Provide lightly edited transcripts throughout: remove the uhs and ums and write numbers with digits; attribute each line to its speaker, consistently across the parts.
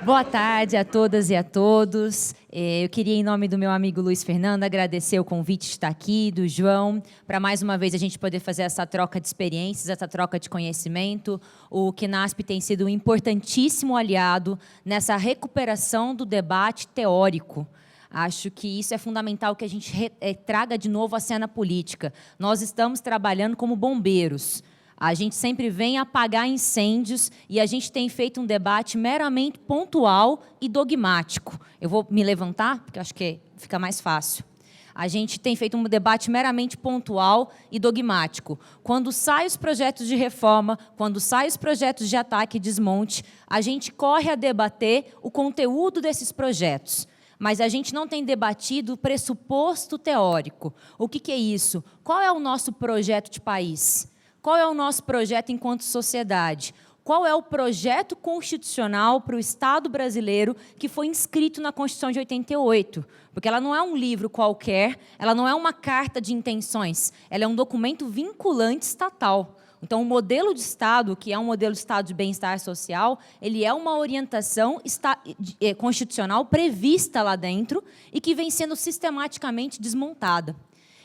Speaker 1: Boa tarde a todas e a todos. Eu queria, em nome do meu amigo Luiz Fernando, agradecer o convite de estar aqui, do João, para mais uma vez a gente poder fazer essa troca de experiências, essa troca de conhecimento. O KNASP tem sido um importantíssimo aliado nessa recuperação do debate teórico. Acho que isso é fundamental que a gente traga de novo à cena política. Nós estamos trabalhando como bombeiros. A gente sempre vem apagar incêndios e a gente tem feito um debate meramente pontual e dogmático. Eu vou me levantar, porque acho que fica mais fácil. A gente tem feito um debate meramente pontual e dogmático. Quando saem os projetos de reforma, quando saem os projetos de ataque e desmonte, a gente corre a debater o conteúdo desses projetos. Mas a gente não tem debatido o pressuposto teórico. O que é isso? Qual é o nosso projeto de país? Qual é o nosso projeto enquanto sociedade? Qual é o projeto constitucional para o Estado brasileiro que foi inscrito na Constituição de 88? Porque ela não é um livro qualquer, ela não é uma carta de intenções, ela é um documento vinculante estatal. Então, o modelo de Estado, que é um modelo de Estado de bem-estar social, ele é uma orientação constitucional prevista lá dentro e que vem sendo sistematicamente desmontada.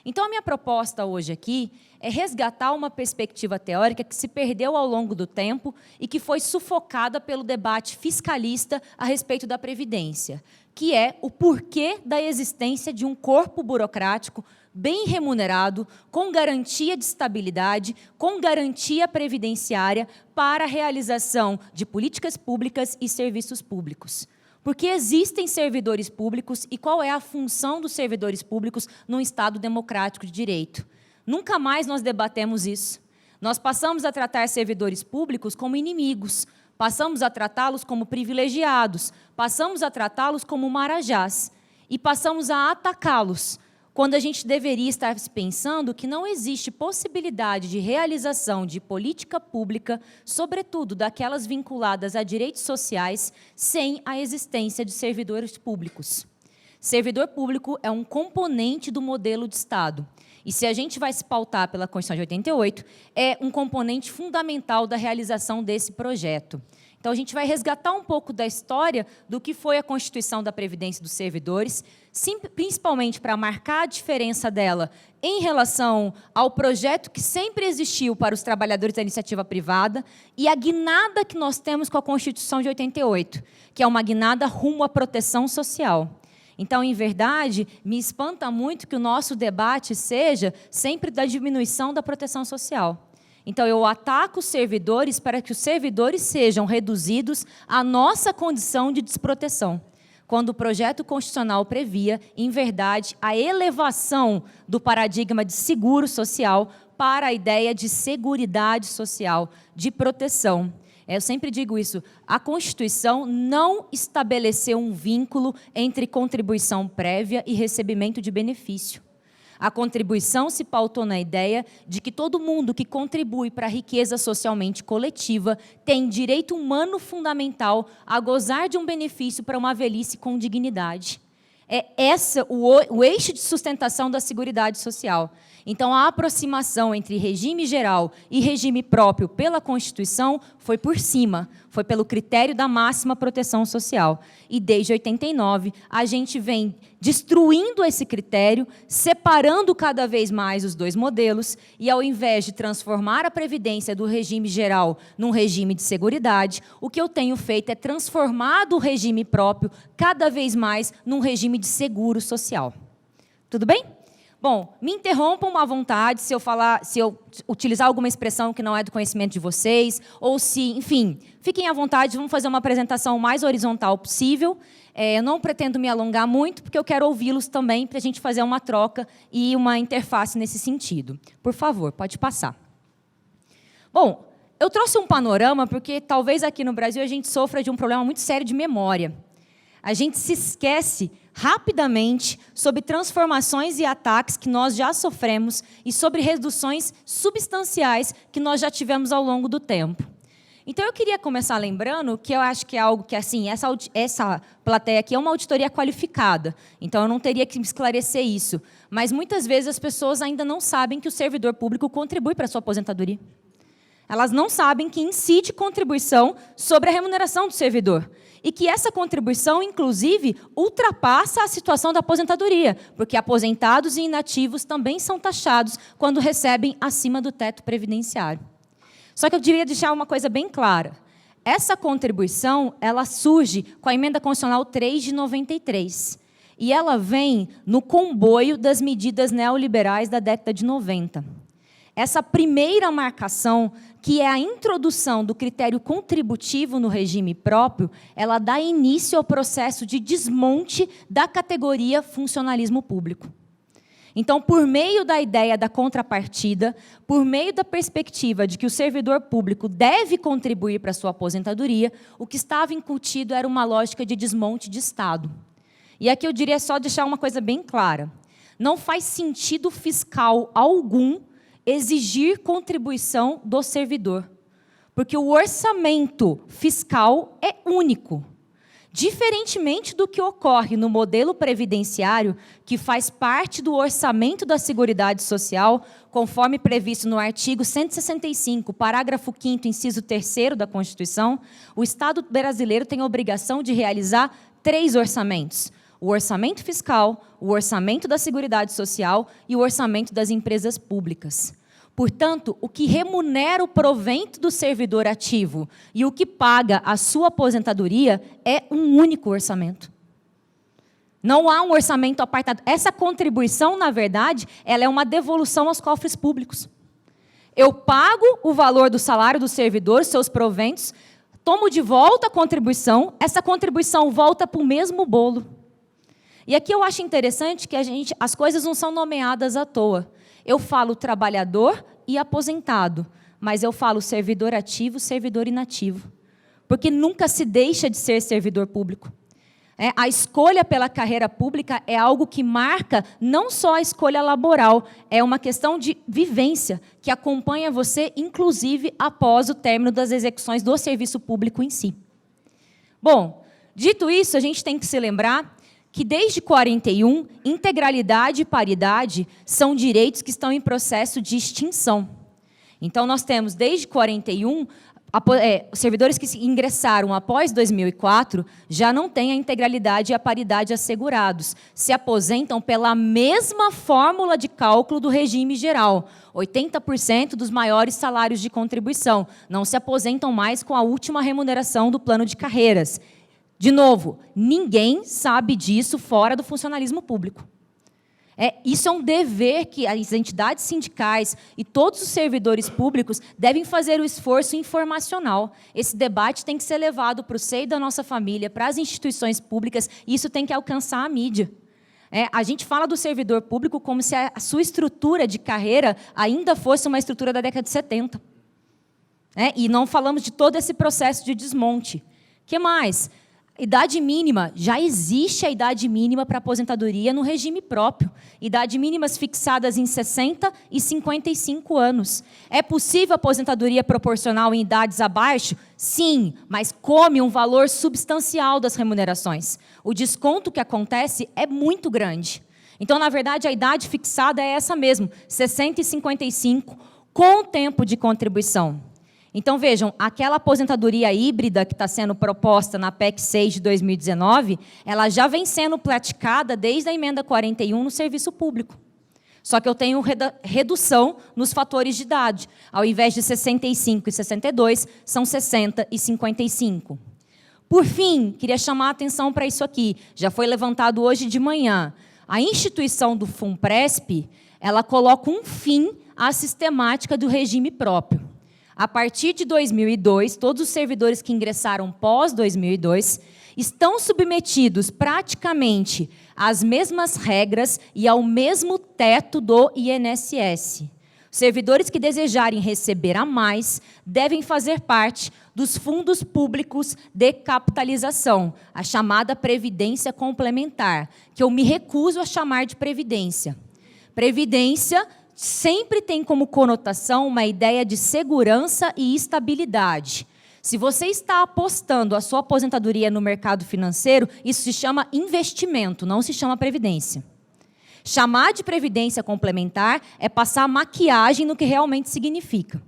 Speaker 1: Então, a minha proposta hoje aqui é resgatar uma perspectiva teórica que se perdeu ao longo do tempo e que foi sufocada pelo debate fiscalista a respeito da Previdência, que é o porquê da existência de um corpo burocrático bem remunerado, com garantia de estabilidade, com garantia previdenciária para a realização de políticas públicas e serviços públicos. Porque existem servidores públicos e qual é a função dos servidores públicos num Estado democrático de direito? Nunca mais nós debatemos isso. Nós passamos a tratar servidores públicos como inimigos, passamos a tratá-los como privilegiados, passamos a tratá-los como marajás e passamos a atacá-los, quando a gente deveria estar pensando que não existe possibilidade de realização de política pública, sobretudo daquelas vinculadas a direitos sociais, sem a existência de servidores públicos. Servidor público é um componente do modelo de Estado. E se a gente vai se pautar pela Constituição de 88, é um componente fundamental da realização desse projeto. Então, a gente vai resgatar um pouco da história do que foi a Constituição da Previdência dos Servidores, principalmente para marcar a diferença dela em relação ao projeto que sempre existiu para os trabalhadores da iniciativa privada e a guinada que nós temos com a Constituição de 88, que é uma guinada rumo à proteção social. Então, em verdade, me espanta muito que o nosso debate seja sempre da diminuição da proteção social. Então, eu ataco os servidores para que os servidores sejam reduzidos à nossa condição de desproteção, quando o projeto constitucional previa, em verdade, a elevação do paradigma de seguro social para a ideia de seguridade social, de proteção. Eu sempre digo isso, a Constituição não estabeleceu um vínculo entre contribuição prévia e recebimento de benefício. A contribuição se pautou na ideia de que todo mundo que contribui para a riqueza socialmente coletiva tem direito humano fundamental a gozar de um benefício para uma velhice com dignidade. É esse o eixo de sustentação da Seguridade Social. Então, a aproximação entre regime geral e regime próprio pela Constituição foi por cima, foi pelo critério da máxima proteção social. E, desde 89, a gente vem destruindo esse critério, separando cada vez mais os dois modelos, e, ao invés de transformar a Previdência do regime geral num regime de seguridade, o que eu tenho feito é transformar o regime próprio cada vez mais num regime de seguro social. Tudo bem? Bom, me interrompam à vontade se eu utilizar alguma expressão que não é do conhecimento de vocês, ou se, enfim, fiquem à vontade, vamos fazer uma apresentação o mais horizontal possível. Eu não pretendo me alongar muito, porque eu quero ouvi-los também, para a gente fazer uma troca e uma interface nesse sentido. Por favor, pode passar. Bom, eu trouxe um panorama, porque talvez aqui no Brasil a gente sofra de um problema muito sério de memória. A gente se esquece rapidamente sobre transformações e ataques que nós já sofremos e sobre reduções substanciais que nós já tivemos ao longo do tempo. Então, eu queria começar lembrando que eu acho que é algo que, assim, essa plateia aqui é uma auditoria qualificada, então eu não teria que esclarecer isso. Mas, muitas vezes, as pessoas ainda não sabem que o servidor público contribui para a sua aposentadoria. Elas não sabem que incide contribuição sobre a remuneração do servidor. E que essa contribuição, inclusive, ultrapassa a situação da aposentadoria, porque aposentados e inativos também são taxados quando recebem acima do teto previdenciário. Só que eu queria deixar uma coisa bem clara. Essa contribuição, ela surge com a Emenda Constitucional 3 de 93. E ela vem no comboio das medidas neoliberais da década de 90. Essa primeira marcação, que é a introdução do critério contributivo no regime próprio, ela dá início ao processo de desmonte da categoria funcionalismo público. Então, por meio da ideia da contrapartida, por meio da perspectiva de que o servidor público deve contribuir para a sua aposentadoria, o que estava incutido era uma lógica de desmonte de Estado. E aqui eu diria só deixar uma coisa bem clara. Não faz sentido fiscal algum exigir contribuição do servidor, porque o orçamento fiscal é único. Diferentemente do que ocorre no modelo previdenciário, que faz parte do orçamento da Seguridade Social, conforme previsto no artigo 165, parágrafo 5º, inciso 3º da Constituição, o Estado brasileiro tem a obrigação de realizar 3 orçamentos: o orçamento fiscal, o orçamento da Seguridade Social e o orçamento das empresas públicas. Portanto, o que remunera o provento do servidor ativo e o que paga a sua aposentadoria é um único orçamento. Não há um orçamento apartado. Essa contribuição, na verdade, ela é uma devolução aos cofres públicos. Eu pago o valor do salário do servidor, seus proventos, tomo de volta a contribuição, essa contribuição volta para o mesmo bolo. E aqui eu acho interessante que as coisas não são nomeadas à toa. Eu falo trabalhador e aposentado, mas eu falo servidor ativo, servidor inativo. Porque nunca se deixa de ser servidor público. A escolha pela carreira pública é algo que marca não só a escolha laboral, é uma questão de vivência, que acompanha você, inclusive, após o término das execuções do serviço público em si. Bom, dito isso, a gente tem que se lembrar que desde 41, integralidade e paridade são direitos que estão em processo de extinção. Então, nós temos, desde 41, servidores que ingressaram após 2004 já não têm a integralidade e a paridade assegurados. Se aposentam pela mesma fórmula de cálculo do regime geral, 80% dos maiores salários de contribuição. Não se aposentam mais com a última remuneração do plano de carreiras. De novo, ninguém sabe disso fora do funcionalismo público. Isso é um dever que as entidades sindicais e todos os servidores públicos devem fazer o esforço informacional. Esse debate tem que ser levado para o seio da nossa família, para as instituições públicas, e isso tem que alcançar a mídia. A gente fala do servidor público como se a sua estrutura de carreira ainda fosse uma estrutura da década de 70. E não falamos de todo esse processo de desmonte. O que mais? Idade mínima. Já existe a idade mínima para aposentadoria no regime próprio. Idade mínimas fixadas em 60 e 55 anos. É possível aposentadoria proporcional em idades abaixo? Sim, mas come um valor substancial das remunerações. O desconto que acontece é muito grande. Então, na verdade, a idade fixada é essa mesmo, 60 e 55, com tempo de contribuição. Então, vejam, aquela aposentadoria híbrida que está sendo proposta na PEC 6 de 2019, ela já vem sendo praticada desde a emenda 41 no serviço público. Só que eu tenho redução nos fatores de idade. Ao invés de 65 e 62, são 60 e 55. Por fim, queria chamar a atenção para isso aqui. Já foi levantado hoje de manhã. A instituição do FUNPRESP, ela coloca um fim à sistemática do regime próprio. A partir de 2002, todos os servidores que ingressaram pós-2002 estão submetidos praticamente às mesmas regras e ao mesmo teto do INSS. Os servidores que desejarem receber a mais devem fazer parte dos fundos públicos de capitalização, a chamada previdência complementar, que eu me recuso a chamar de previdência. Previdência sempre tem como conotação uma ideia de segurança e estabilidade. Se você está apostando a sua aposentadoria no mercado financeiro, isso se chama investimento, não se chama previdência. Chamar de previdência complementar é passar maquiagem no que realmente significa.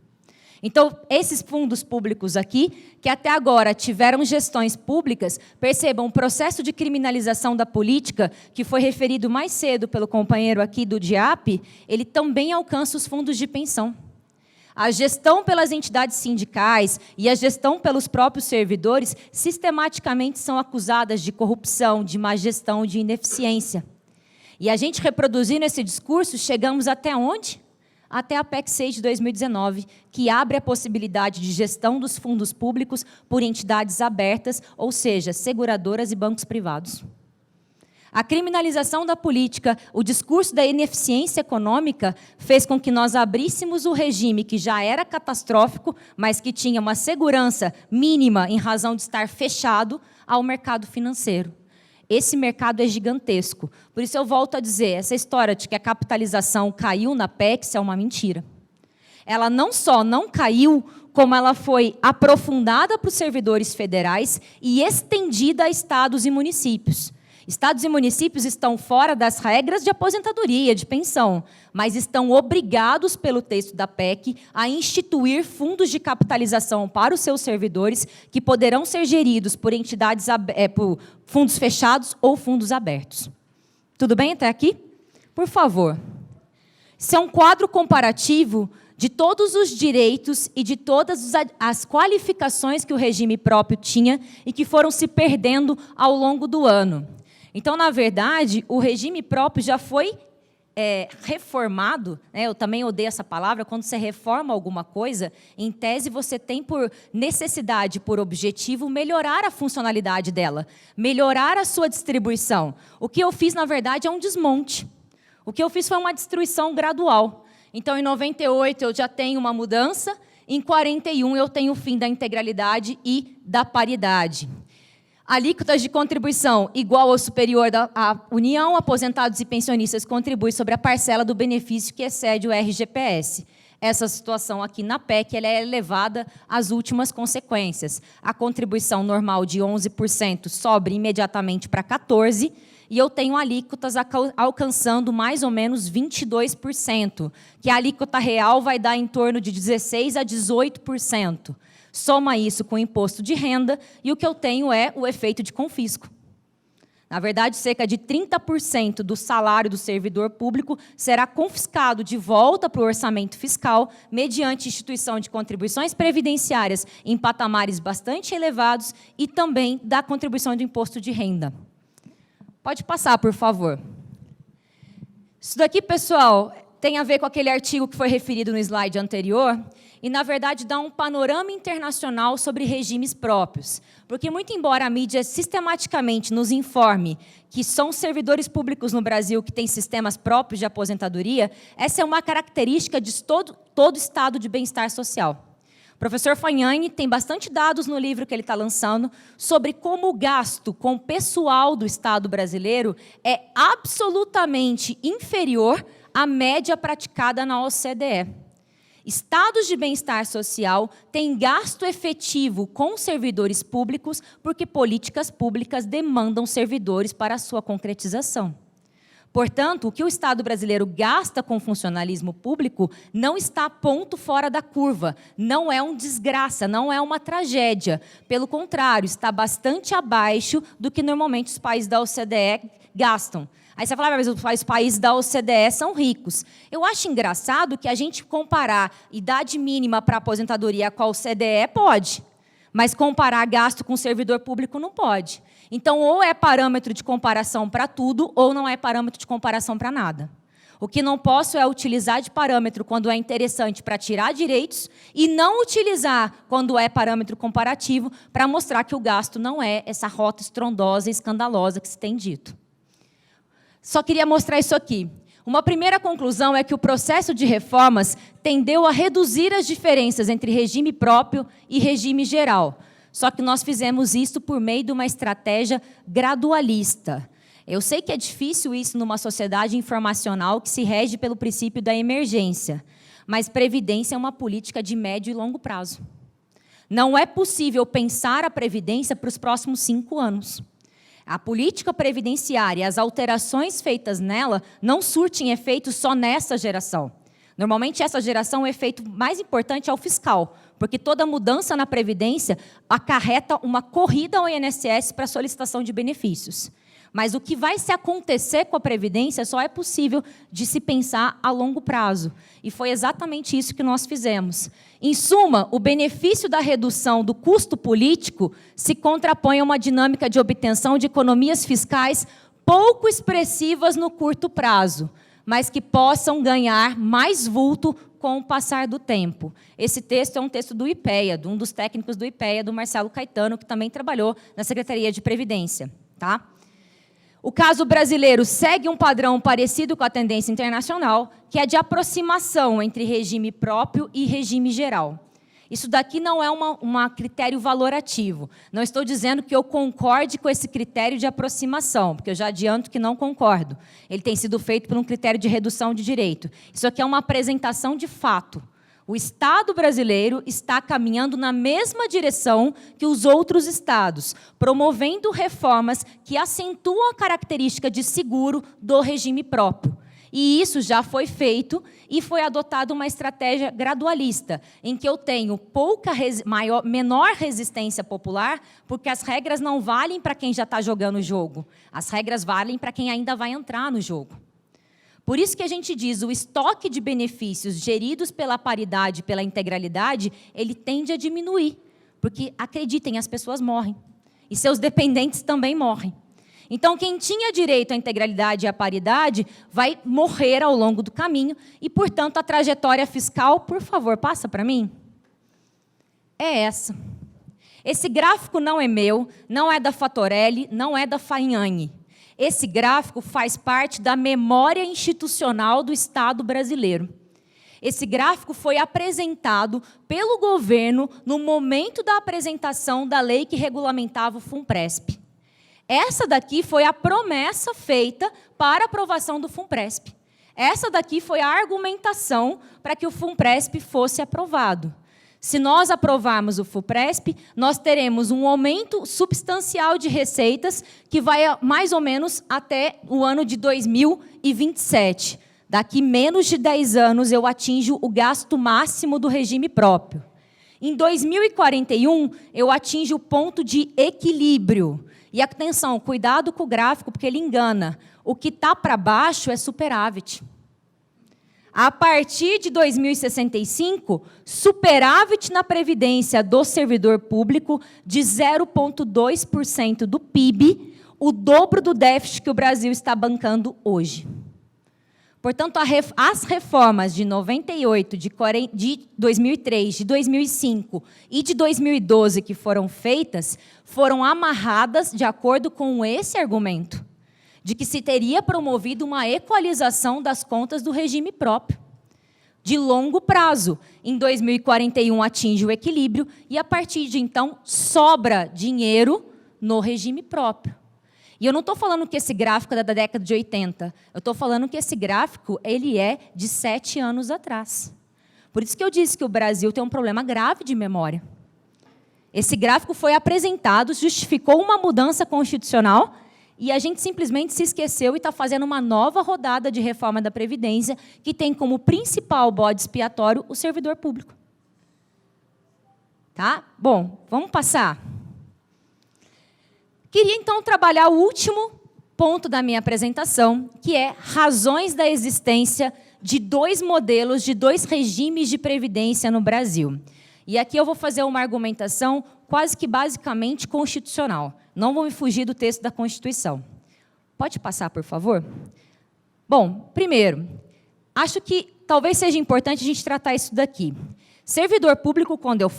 Speaker 1: Então, esses fundos públicos aqui, que até agora tiveram gestões públicas, percebam, o processo de criminalização da política, que foi referido mais cedo pelo companheiro aqui do DIAP, ele também alcança os fundos de pensão. A gestão pelas entidades sindicais e a gestão pelos próprios servidores sistematicamente são acusadas de corrupção, de má gestão, de ineficiência. E a gente reproduzindo esse discurso, chegamos até onde? Até a PEC 6 de 2019, que abre a possibilidade de gestão dos fundos públicos por entidades abertas, ou seja, seguradoras e bancos privados. A criminalização da política, o discurso da ineficiência econômica, fez com que nós abríssemos o regime que já era catastrófico, mas que tinha uma segurança mínima em razão de estar fechado ao mercado financeiro. Esse mercado é gigantesco. Por isso eu volto a dizer, essa história de que a capitalização caiu na PEC, isso é uma mentira. Ela não só não caiu, como ela foi aprofundada para os servidores federais e estendida a estados e municípios. Estados e municípios estão fora das regras de aposentadoria, de pensão, mas estão obrigados pelo texto da PEC a instituir fundos de capitalização para os seus servidores, que poderão ser geridos por entidades, por fundos fechados ou fundos abertos. Tudo bem até aqui? Por favor. Isso é um quadro comparativo de todos os direitos e de todas as qualificações que o regime próprio tinha e que foram se perdendo ao longo do ano. Então, na verdade, o regime próprio já foi reformado, né? Eu também odeio essa palavra, quando você reforma alguma coisa, em tese você tem por necessidade, por objetivo, melhorar a funcionalidade dela, melhorar a sua distribuição. O que eu fiz, na verdade, é um desmonte. O que eu fiz foi uma destruição gradual. Então, em 98, eu já tenho uma mudança, em 41, eu tenho o fim da integralidade e da paridade. Alíquotas de contribuição igual ou superior à União, aposentados e pensionistas contribuem sobre a parcela do benefício que excede o RGPS. Essa situação aqui na PEC ela é elevada às últimas consequências. A contribuição normal de 11% sobe imediatamente para 14%, e eu tenho alíquotas alcançando mais ou menos 22%, que a alíquota real vai dar em torno de 16% a 18%. Soma isso com o imposto de renda e o que eu tenho é o efeito de confisco. Na verdade, cerca de 30% do salário do servidor público será confiscado de volta para o orçamento fiscal mediante instituição de contribuições previdenciárias em patamares bastante elevados e também da contribuição do imposto de renda. Pode passar, por favor. Isso daqui, pessoal, tem a ver com aquele artigo que foi referido no slide anterior, e, na verdade, dá um panorama internacional sobre regimes próprios. Porque, muito embora a mídia sistematicamente nos informe que são servidores públicos no Brasil que têm sistemas próprios de aposentadoria, essa é uma característica de todo estado de bem-estar social. O professor Fagnani tem bastante dados no livro que ele está lançando sobre como o gasto com o pessoal do Estado brasileiro é absolutamente inferior à média praticada na OCDE. Estados de bem-estar social têm gasto efetivo com servidores públicos porque políticas públicas demandam servidores para a sua concretização. Portanto, o que o Estado brasileiro gasta com funcionalismo público não está ponto fora da curva, não é uma desgraça, não é uma tragédia. Pelo contrário, está bastante abaixo do que normalmente os países da OCDE gastam. Aí você fala, mas os países da OCDE são ricos. Eu acho engraçado que a gente comparar idade mínima para aposentadoria com a OCDE pode, mas comparar gasto com servidor público não pode. Então, ou é parâmetro de comparação para tudo, ou não é parâmetro de comparação para nada. O que não posso é utilizar de parâmetro quando é interessante para tirar direitos e não utilizar quando é parâmetro comparativo para mostrar que o gasto não é essa rota estrondosa e escandalosa que se tem dito. Só queria mostrar isso aqui. Uma primeira conclusão é que o processo de reformas tendeu a reduzir as diferenças entre regime próprio e regime geral. Só que nós fizemos isso por meio de uma estratégia gradualista. Eu sei que é difícil isso numa sociedade informacional que se rege pelo princípio da emergência, mas previdência é uma política de médio e longo prazo. Não é possível pensar a previdência para os próximos 5 anos. A política previdenciária e as alterações feitas nela não surtem efeito só nessa geração. Normalmente, essa geração, o efeito mais importante é o fiscal, porque toda mudança na Previdência acarreta uma corrida ao INSS para solicitação de benefícios. Mas o que vai se acontecer com a Previdência só é possível de se pensar a longo prazo. E foi exatamente isso que nós fizemos. Em suma, o benefício da redução do custo político se contrapõe a uma dinâmica de obtenção de economias fiscais pouco expressivas no curto prazo, mas que possam ganhar mais vulto com o passar do tempo. Esse texto é um texto do IPEA, de um dos técnicos do IPEA, do Marcelo Caetano, que também trabalhou na Secretaria de Previdência. Tá? O caso brasileiro segue um padrão parecido com a tendência internacional, que é de aproximação entre regime próprio e regime geral. Isso daqui não é um critério valorativo. Não estou dizendo que eu concorde com esse critério de aproximação, porque eu já adianto que não concordo. Ele tem sido feito por um critério de redução de direito. Isso aqui é uma apresentação de fato. O Estado brasileiro está caminhando na mesma direção que os outros estados, promovendo reformas que acentuam a característica de seguro do regime próprio. E isso já foi feito e foi adotada uma estratégia gradualista, em que eu tenho menor resistência popular, porque as regras não valem para quem já está jogando o jogo. As regras valem para quem ainda vai entrar no jogo. Por isso que a gente diz, o estoque de benefícios geridos pela paridade, pela integralidade, ele tende a diminuir. Porque, acreditem, as pessoas morrem. E seus dependentes também morrem. Então, quem tinha direito à integralidade e à paridade vai morrer ao longo do caminho e, portanto, a trajetória fiscal, por favor, passa para mim, é essa. Esse gráfico não é meu, não é da Fatorelli, não é da Fagnani. Esse gráfico faz parte da memória institucional do Estado brasileiro. Esse gráfico foi apresentado pelo governo no momento da apresentação da lei que regulamentava o FUNPRESP. Essa daqui foi a promessa feita para a aprovação do FUNPRESP. Essa daqui foi a argumentação para que o FUNPRESP fosse aprovado. Se nós aprovarmos o FUNPRESP, nós teremos um aumento substancial de receitas que vai mais ou menos até o ano de 2027. Daqui menos de 10 anos eu atinjo o gasto máximo do regime próprio. Em 2041, eu atinjo o ponto de equilíbrio. E atenção, cuidado com o gráfico, porque ele engana. O que está para baixo é superávit. A partir de 2065, superávit na previdência do servidor público de 0,2% do PIB, o dobro do déficit que o Brasil está bancando hoje. Portanto, as reformas de 98, de 2003, de 2005 e de 2012 que foram feitas, foram amarradas de acordo com esse argumento, de que se teria promovido uma equalização das contas do regime próprio. De longo prazo, em 2041 atinge o equilíbrio e, a partir de então, sobra dinheiro no regime próprio. E eu não estou falando que esse gráfico é da década de 80, eu estou falando que esse gráfico ele é de 7 anos atrás. Por isso que eu disse que o Brasil tem um problema grave de memória. Esse gráfico foi apresentado, justificou uma mudança constitucional e a gente simplesmente se esqueceu e está fazendo uma nova rodada de reforma da Previdência que tem como principal bode expiatório o servidor público. Tá? Bom, vamos passar. Queria, então, trabalhar o último ponto da minha apresentação, que é razões da existência de 2 modelos, de 2 regimes de previdência no Brasil. E aqui eu vou fazer uma argumentação quase que basicamente constitucional. Não vou me fugir do texto da Constituição. Pode passar, por favor? Bom, primeiro, acho que talvez seja importante a gente tratar isso daqui. Servidor público, quando eu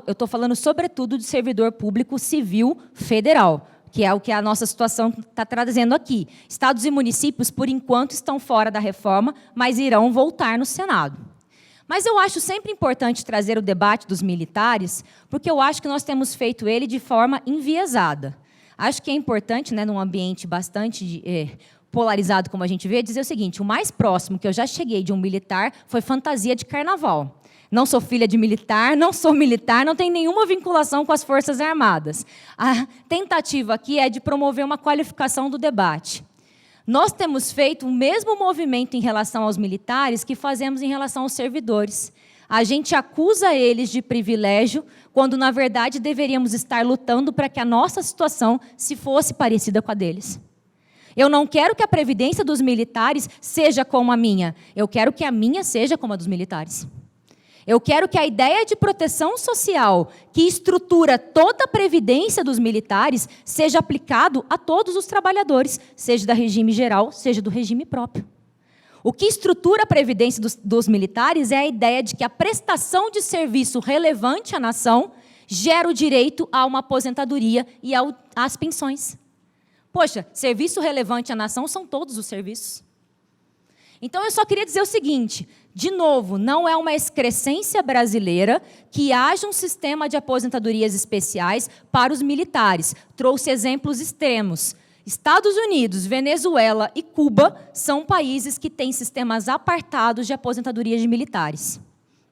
Speaker 1: estou falando sobretudo de servidor público civil federal, que é o que a nossa situação está trazendo aqui. Estados e municípios, por enquanto, estão fora da reforma, mas irão voltar no Senado. Mas eu acho sempre importante trazer o debate dos militares, porque eu acho que nós temos feito ele de forma enviesada. Acho que é importante, né, num ambiente bastante polarizado, como a gente vê, dizer o seguinte, o mais próximo que eu já cheguei de um militar foi fantasia de carnaval. Não sou filha de militar, não sou militar, não tenho nenhuma vinculação com as Forças Armadas. A tentativa aqui é de promover uma qualificação do debate. Nós temos feito o mesmo movimento em relação aos militares que fazemos em relação aos servidores. A gente acusa eles de privilégio, quando, na verdade, deveríamos estar lutando para que a nossa situação se fosse parecida com a deles. Eu não quero que a previdência dos militares seja como a minha. Eu quero que a minha seja como a dos militares. Eu quero que a ideia de proteção social que estrutura toda a previdência dos militares seja aplicado a todos os trabalhadores, seja do regime geral, seja do regime próprio. O que estrutura a previdência dos militares é a ideia de que a prestação de serviço relevante à nação gera o direito a uma aposentadoria e às pensões. Poxa, serviço relevante à nação são todos os serviços. Então, eu só queria dizer o seguinte, de novo, não é uma excrescência brasileira que haja um sistema de aposentadorias especiais para os militares. Trouxe exemplos extremos. Estados Unidos, Venezuela e Cuba são países que têm sistemas apartados de aposentadoria de militares.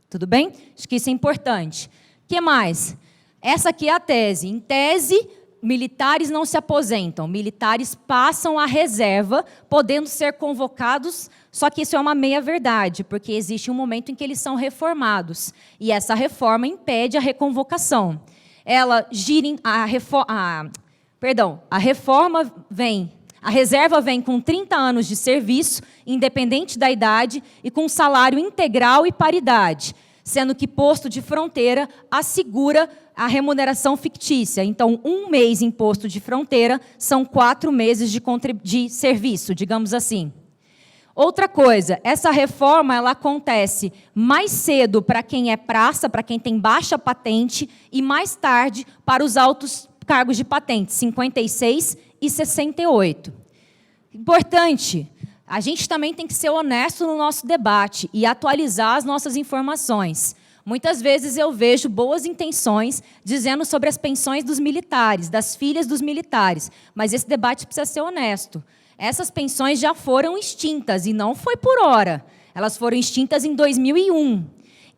Speaker 1: Tudo bem? Acho que isso é importante. O que mais? Essa aqui é a tese. Em tese, militares não se aposentam, militares passam à reserva, podendo ser convocados, só que isso é uma meia-verdade, porque existe um momento em que eles são reformados, e essa reforma impede a reconvocação. Ela gira a reserva vem com 30 anos de serviço, independente da idade, e com salário integral e paridade, sendo que posto de fronteira assegura a remuneração fictícia. Então, 1 mês em posto de fronteira são 4 meses de serviço, digamos assim. Outra coisa, essa reforma ela acontece mais cedo para quem é praça, para quem tem baixa patente, e mais tarde para os altos cargos de patente, 56 e 68. Importante, a gente também tem que ser honesto no nosso debate e atualizar as nossas informações. Muitas vezes eu vejo boas intenções dizendo sobre as pensões dos militares, das filhas dos militares, mas esse debate precisa ser honesto. Essas pensões já foram extintas, e não foi por hora. Elas foram extintas em 2001.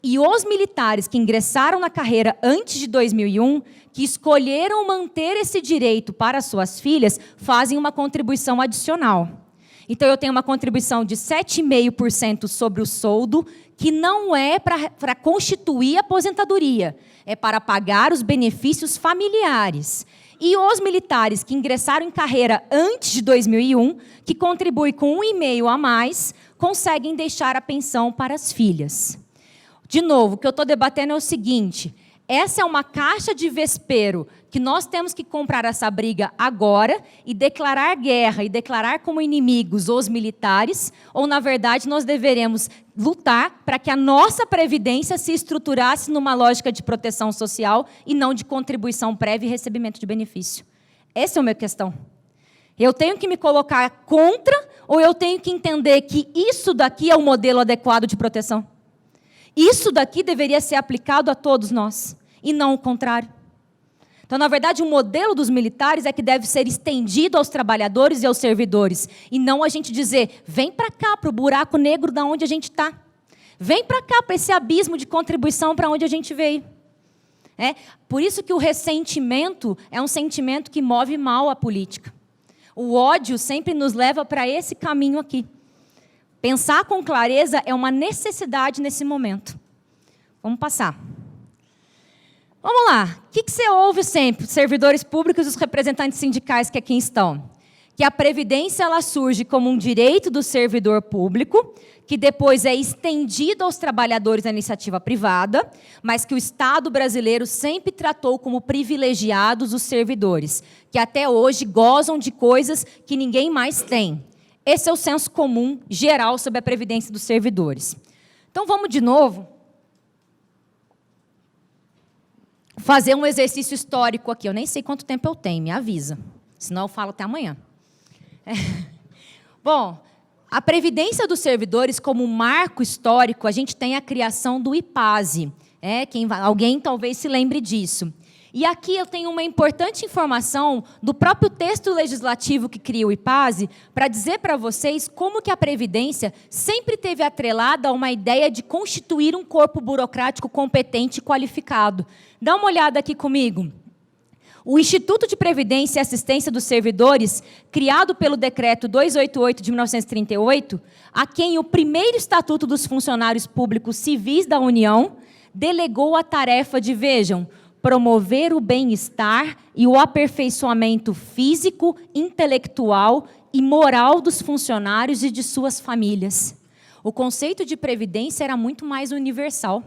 Speaker 1: E os militares que ingressaram na carreira antes de 2001, que escolheram manter esse direito para suas filhas, fazem uma contribuição adicional. Então, eu tenho uma contribuição de 7,5% sobre o soldo, que não é para constituir a aposentadoria, é para pagar os benefícios familiares. E os militares que ingressaram em carreira antes de 2001, que contribuem com 1,5% a mais, conseguem deixar a pensão para as filhas. De novo, o que eu estou debatendo é o seguinte: essa é uma caixa de vespeiro que nós temos que comprar essa briga agora e declarar guerra e declarar como inimigos os militares, ou, na verdade, nós deveremos lutar para que a nossa previdência se estruturasse numa lógica de proteção social e não de contribuição prévia e recebimento de benefício. Essa é a minha questão. Eu tenho que me colocar contra, ou eu tenho que entender que isso daqui é o modelo adequado de proteção? Isso daqui deveria ser aplicado a todos nós, e não o contrário. Então, na verdade, o modelo dos militares é que deve ser estendido aos trabalhadores e aos servidores, e não a gente dizer, vem para cá, para o buraco negro da onde a gente está. Vem para cá, para esse abismo de contribuição para onde a gente veio. Por isso que o ressentimento é um sentimento que move mal a política. O ódio sempre nos leva para esse caminho aqui. Pensar com clareza é uma necessidade nesse momento. Vamos passar. Vamos lá. O que você ouve sempre? Servidores públicos e os representantes sindicais que aqui estão. Que a previdência ela surge como um direito do servidor público, que depois é estendido aos trabalhadores da iniciativa privada, mas que o Estado brasileiro sempre tratou como privilegiados os servidores, que até hoje gozam de coisas que ninguém mais tem. Esse é o senso comum geral sobre a previdência dos servidores. Então, vamos de novo fazer um exercício histórico aqui. Eu nem sei quanto tempo eu tenho, me avisa. Senão eu falo até amanhã. Bom, a previdência dos servidores, como marco histórico, a gente tem a criação do IPASE. Alguém talvez se lembre disso. E aqui eu tenho uma importante informação do próprio texto legislativo que cria o IPASE, para dizer para vocês como que a Previdência sempre teve atrelada a uma ideia de constituir um corpo burocrático competente e qualificado. Dá uma olhada aqui comigo. O Instituto de Previdência e Assistência dos Servidores, criado pelo Decreto 288 de 1938, a quem o primeiro Estatuto dos Funcionários Públicos Civis da União delegou a tarefa de, vejam, promover o bem-estar e o aperfeiçoamento físico, intelectual e moral dos funcionários e de suas famílias. O conceito de previdência era muito mais universal.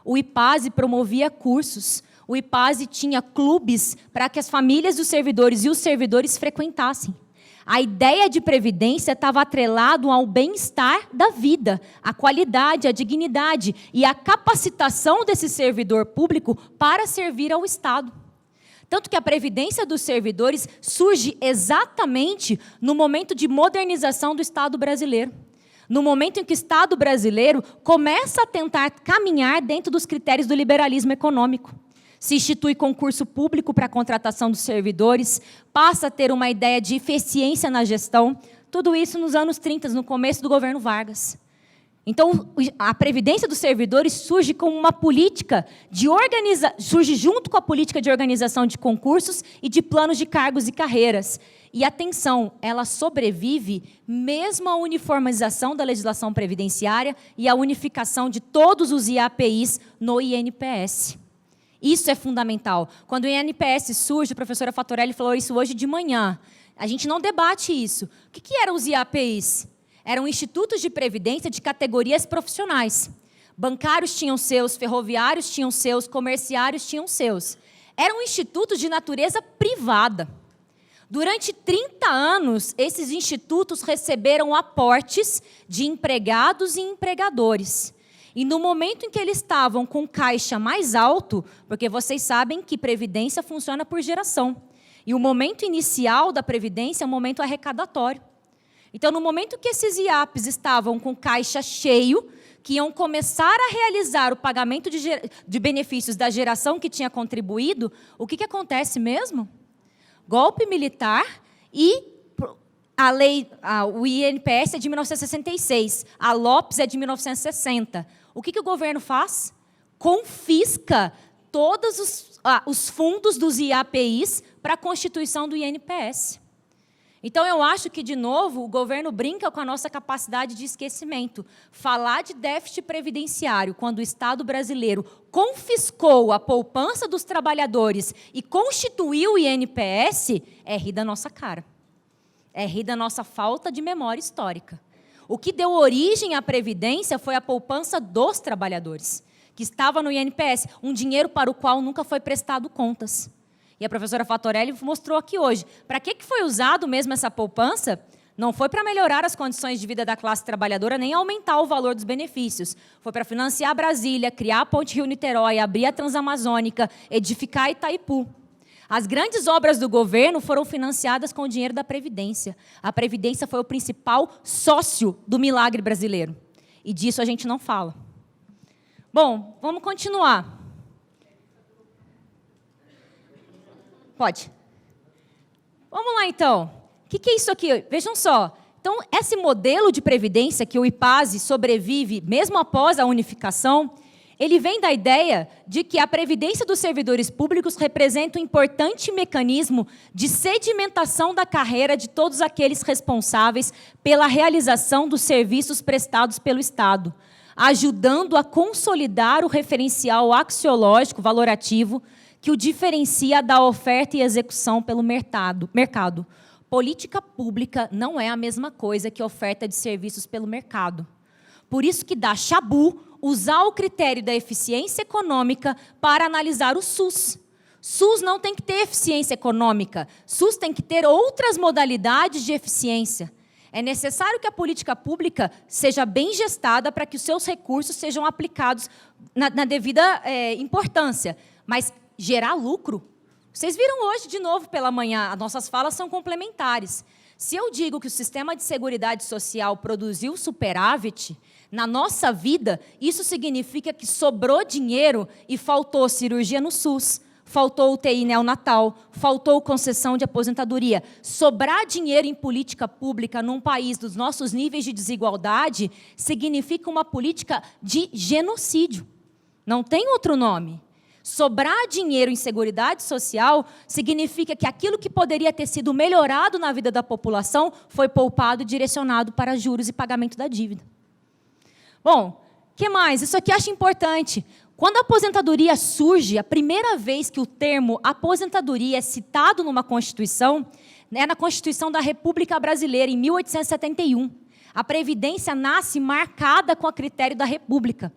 Speaker 1: O IPASE promovia cursos, o IPASE tinha clubes para que as famílias dos servidores e os servidores frequentassem. A ideia de previdência estava atrelado ao bem-estar da vida, à qualidade, à dignidade e à capacitação desse servidor público para servir ao Estado. Tanto que a previdência dos servidores surge exatamente no momento de modernização do Estado brasileiro. No momento em que o Estado brasileiro começa a tentar caminhar dentro dos critérios do liberalismo econômico. Se institui concurso público para a contratação dos servidores, passa a ter uma ideia de eficiência na gestão, tudo isso nos anos 30, no começo do governo Vargas. Então, a previdência dos servidores surge como uma política surge junto com a política de organização de concursos e de planos de cargos e carreiras. E, atenção, ela sobrevive mesmo à uniformização da legislação previdenciária e à unificação de todos os IAPIs no INPS. Isso é fundamental. Quando o INPS surge, a professora Fatorelli falou isso hoje de manhã. A gente não debate isso. O que eram os IAPIs? Eram institutos de previdência de categorias profissionais. Bancários tinham seus, ferroviários tinham seus, comerciários tinham seus. Eram institutos de natureza privada. Durante 30 anos, esses institutos receberam aportes de empregados e empregadores. E no momento em que eles estavam com caixa mais alto, porque vocês sabem que previdência funciona por geração. E o momento inicial da previdência é um momento arrecadatório. Então, no momento que esses IAPs estavam com caixa cheio, que iam começar a realizar o pagamento de benefícios da geração que tinha contribuído, o que acontece mesmo? Golpe militar e o INPS é de 1966, a LOPS é de 1960. O que o governo faz? Confisca todos os fundos dos IAPIs para a constituição do INPS. Então, eu acho que, de novo, o governo brinca com a nossa capacidade de esquecimento. Falar de déficit previdenciário quando o Estado brasileiro confiscou a poupança dos trabalhadores e constituiu o INPS é rir da nossa cara. É rir da nossa falta de memória histórica. O que deu origem à Previdência foi a poupança dos trabalhadores, que estava no INPS, um dinheiro para o qual nunca foi prestado contas. E a professora Fatorelli mostrou aqui hoje. Para que foi usado mesmo essa poupança? Não foi para melhorar as condições de vida da classe trabalhadora, nem aumentar o valor dos benefícios. Foi para financiar Brasília, criar a Ponte Rio-Niterói, abrir a Transamazônica, edificar Itaipu. As grandes obras do governo foram financiadas com o dinheiro da Previdência. A Previdência foi o principal sócio do milagre brasileiro. E disso a gente não fala. Bom, vamos continuar. Pode. Vamos lá, então. O que é isso aqui? Vejam só. Então, esse modelo de previdência que o IPASE sobrevive, mesmo após a unificação, ele vem da ideia de que a previdência dos servidores públicos representa um importante mecanismo de sedimentação da carreira de todos aqueles responsáveis pela realização dos serviços prestados pelo Estado, ajudando a consolidar o referencial axiológico valorativo que o diferencia da oferta e execução pelo mercado. Política pública não é a mesma coisa que oferta de serviços pelo mercado. Por isso que dá chabu usar o critério da eficiência econômica para analisar o SUS. SUS não tem que ter eficiência econômica. SUS tem que ter outras modalidades de eficiência. É necessário que a política pública seja bem gestada para que os seus recursos sejam aplicados na devida importância. Mas gerar lucro? Vocês viram hoje, de novo, pela manhã, as nossas falas são complementares. Se eu digo que o sistema de seguridade social produziu superávit, na nossa vida, isso significa que sobrou dinheiro e faltou cirurgia no SUS, faltou UTI neonatal, faltou concessão de aposentadoria. Sobrar dinheiro em política pública num país dos nossos níveis de desigualdade significa uma política de genocídio. Não tem outro nome. Sobrar dinheiro em Seguridade Social significa que aquilo que poderia ter sido melhorado na vida da população foi poupado e direcionado para juros e pagamento da dívida. Bom, o que mais? Isso aqui eu acho importante. Quando a aposentadoria surge, a primeira vez que o termo aposentadoria é citado numa Constituição, é na Constituição da República Brasileira, em 1871. A Previdência nasce marcada com o critério da República.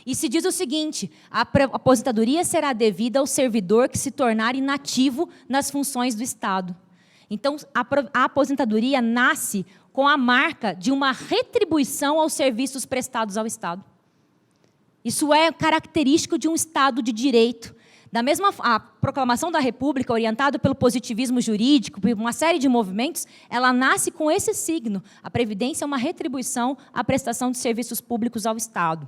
Speaker 1: E se diz o seguinte: a aposentadoria será devida ao servidor que se tornar inativo nas funções do Estado. Então, a aposentadoria nasce com a marca de uma retribuição aos serviços prestados ao Estado. Isso é característico de um Estado de direito. A proclamação da República, orientada pelo positivismo jurídico, por uma série de movimentos, ela nasce com esse signo. A Previdência é uma retribuição à prestação de serviços públicos ao Estado.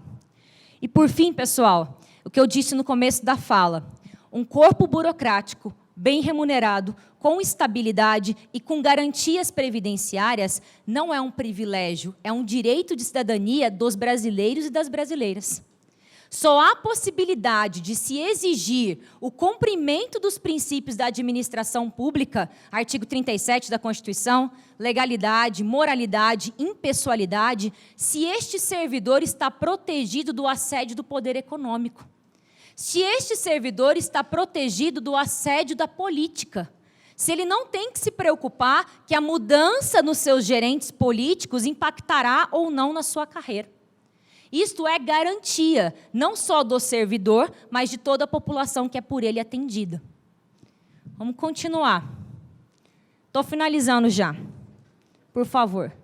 Speaker 1: E, por fim, pessoal, o que eu disse no começo da fala, um corpo burocrático, bem remunerado, com estabilidade e com garantias previdenciárias, não é um privilégio, é um direito de cidadania dos brasileiros e das brasileiras. Só há possibilidade de se exigir o cumprimento dos princípios da administração pública, artigo 37 da Constituição, legalidade, moralidade, impessoalidade, se este servidor está protegido do assédio do poder econômico. Se este servidor está protegido do assédio da política. Se ele não tem que se preocupar que a mudança nos seus gerentes políticos impactará ou não na sua carreira. Isto é garantia, não só do servidor, mas de toda a população que é por ele atendida. Vamos continuar. Estou finalizando já. Por favor.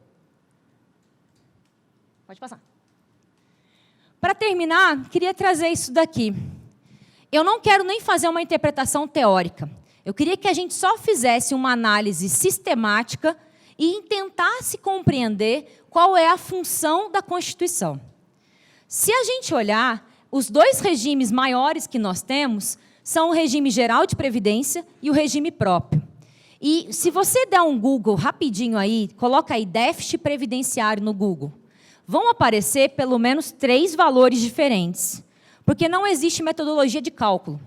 Speaker 1: Pode passar. Para terminar, queria trazer isso daqui. Eu não quero nem fazer uma interpretação teórica. Eu queria que a gente só fizesse uma análise sistemática e tentasse compreender qual é a função da Constituição. Se a gente olhar, os dois regimes maiores que nós temos são o regime geral de previdência e o regime próprio. E se você der um Google rapidinho aí, coloca aí déficit previdenciário no Google, vão aparecer pelo menos 3 valores diferentes, porque não existe metodologia de cálculo.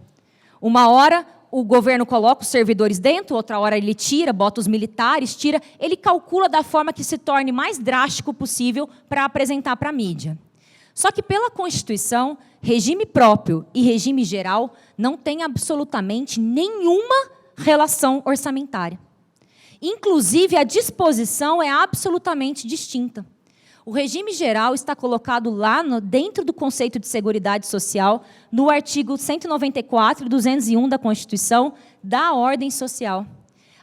Speaker 1: Uma hora o governo coloca os servidores dentro, outra hora ele tira, bota os militares, tira, ele calcula da forma que se torne mais drástico possível para apresentar para a mídia. Só que pela Constituição, regime próprio e regime geral não têm absolutamente nenhuma relação orçamentária. Inclusive, a disposição é absolutamente distinta. O regime geral está colocado lá dentro do conceito de Seguridade Social, no artigo 194 e 201 da Constituição, da ordem social.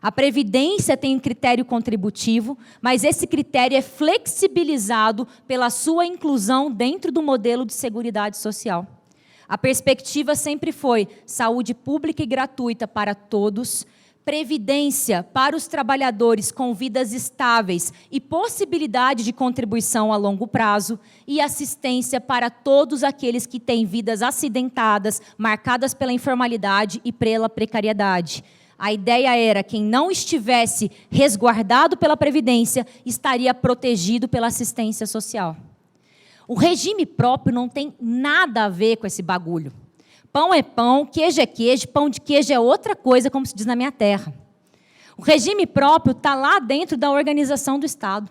Speaker 1: A Previdência tem um critério contributivo, mas esse critério é flexibilizado pela sua inclusão dentro do modelo de Seguridade Social. A perspectiva sempre foi saúde pública e gratuita para todos, previdência para os trabalhadores com vidas estáveis e possibilidade de contribuição a longo prazo e assistência para todos aqueles que têm vidas acidentadas, marcadas pela informalidade e pela precariedade. A ideia era que quem não estivesse resguardado pela Previdência estaria protegido pela assistência social. O regime próprio não tem nada a ver com esse bagulho. Pão é pão, queijo é queijo, pão de queijo é outra coisa, como se diz na minha terra. O regime próprio está lá dentro da organização do Estado.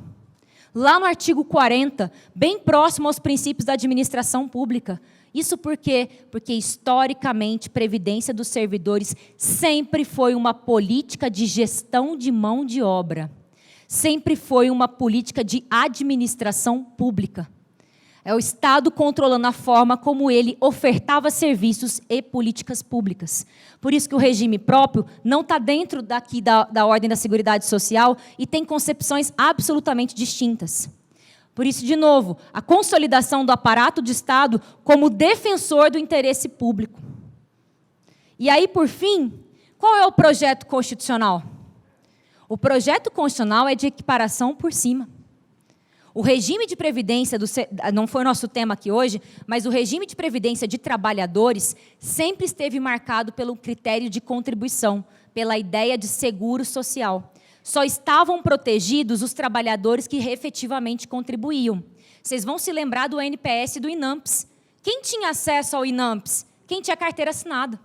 Speaker 1: Lá no artigo 40, bem próximo aos princípios da administração pública. Isso por quê? Porque, historicamente, previdência dos servidores sempre foi uma política de gestão de mão de obra. Sempre foi uma política de administração pública. É o Estado controlando a forma como ele ofertava serviços e políticas públicas. Por isso que o regime próprio não está dentro daqui da ordem da Seguridade Social e tem concepções absolutamente distintas. Por isso, de novo, a consolidação do aparato de Estado como defensor do interesse público. E aí, por fim, qual é o projeto constitucional? O projeto constitucional é de equiparação por cima. O regime de previdência, não foi o nosso tema aqui hoje, mas o regime de previdência de trabalhadores sempre esteve marcado pelo critério de contribuição, pela ideia de seguro social. Só estavam protegidos os trabalhadores que efetivamente contribuíam. Vocês vão se lembrar do NPS e do INAMPS. Quem tinha acesso ao INAMPS? quem tinha carteira assinada.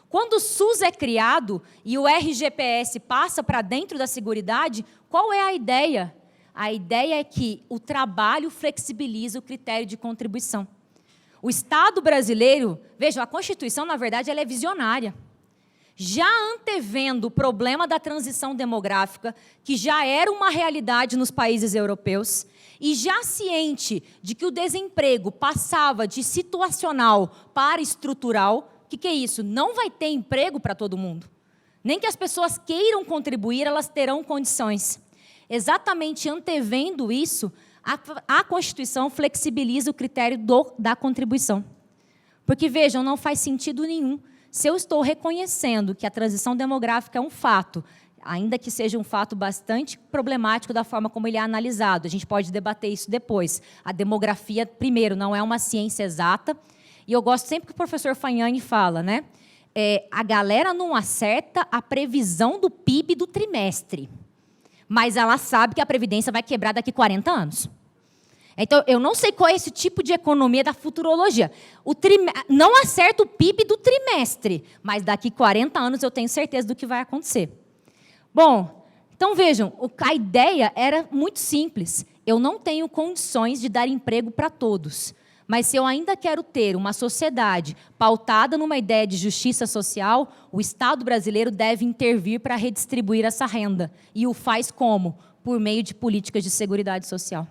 Speaker 1: Quando o SUS é criado e o RGPS passa para dentro da Seguridade, qual é a ideia? A ideia é que o trabalho flexibiliza o critério de contribuição. O Estado brasileiro, vejam, a Constituição, na verdade, ela é visionária. Já antevendo o problema da transição demográfica, que já era uma realidade nos países europeus, e já ciente de que o desemprego passava de situacional para estrutural, o que é isso? Não vai ter emprego para todo mundo. Nem que as pessoas queiram contribuir, elas terão condições. Exatamente antevendo isso, a Constituição flexibiliza o critério da contribuição. Porque, vejam, não faz sentido nenhum. Se eu estou reconhecendo que a transição demográfica é um fato, ainda que seja um fato bastante problemático da forma como ele é analisado, a gente pode debater isso depois. A demografia, primeiro, não é uma ciência exata, e eu gosto sempre que o professor Fagnani fala, né? A galera não acerta a previsão do PIB do trimestre, mas ela sabe que a Previdência vai quebrar daqui 40 anos. Então, eu não sei qual é esse tipo de economia da futurologia. Não acerta o PIB do trimestre, mas daqui 40 anos eu tenho certeza do que vai acontecer. Bom, então vejam, a ideia era muito simples. Eu não tenho condições de dar emprego para todos. Mas se eu ainda quero ter uma sociedade pautada numa ideia de justiça social, o Estado brasileiro deve intervir para redistribuir essa renda. E o faz como? Por meio de políticas de seguridade social.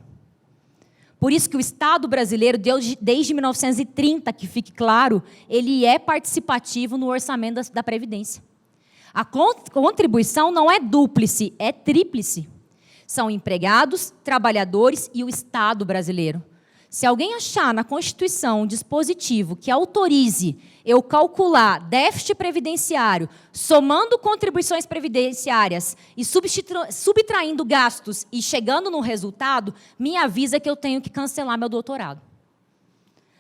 Speaker 1: Por isso que o Estado brasileiro, desde 1930, que fique claro, ele é participativo no orçamento da Previdência. A contribuição não é dúplice, é tríplice. São empregados, trabalhadores e o Estado brasileiro. Se alguém achar na Constituição um dispositivo que autorize eu calcular déficit previdenciário, somando contribuições previdenciárias e subtraindo gastos e chegando no resultado, me avisa que eu tenho que cancelar meu doutorado.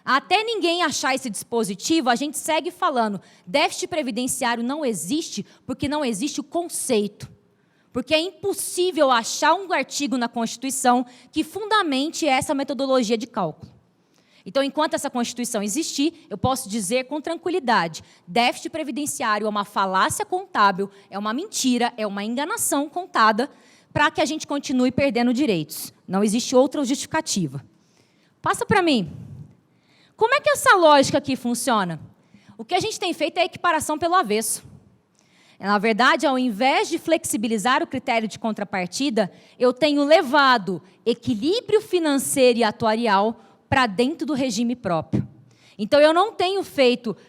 Speaker 1: Até ninguém achar esse dispositivo, a gente segue falando, déficit previdenciário não existe porque não existe o conceito. Porque é impossível achar um artigo na Constituição que fundamente essa metodologia de cálculo. Então, enquanto essa Constituição existir, eu posso dizer com tranquilidade, déficit previdenciário é uma falácia contábil, é uma mentira, é uma enganação contada para que a gente continue perdendo direitos. Não existe outra justificativa. Passa para mim. Como é que essa lógica aqui funciona? O que a gente tem feito é a equiparação pelo avesso. Na verdade, ao invés de flexibilizar o critério de contrapartida, eu tenho levado equilíbrio financeiro e atuarial para dentro do regime próprio. Então, eu não tenho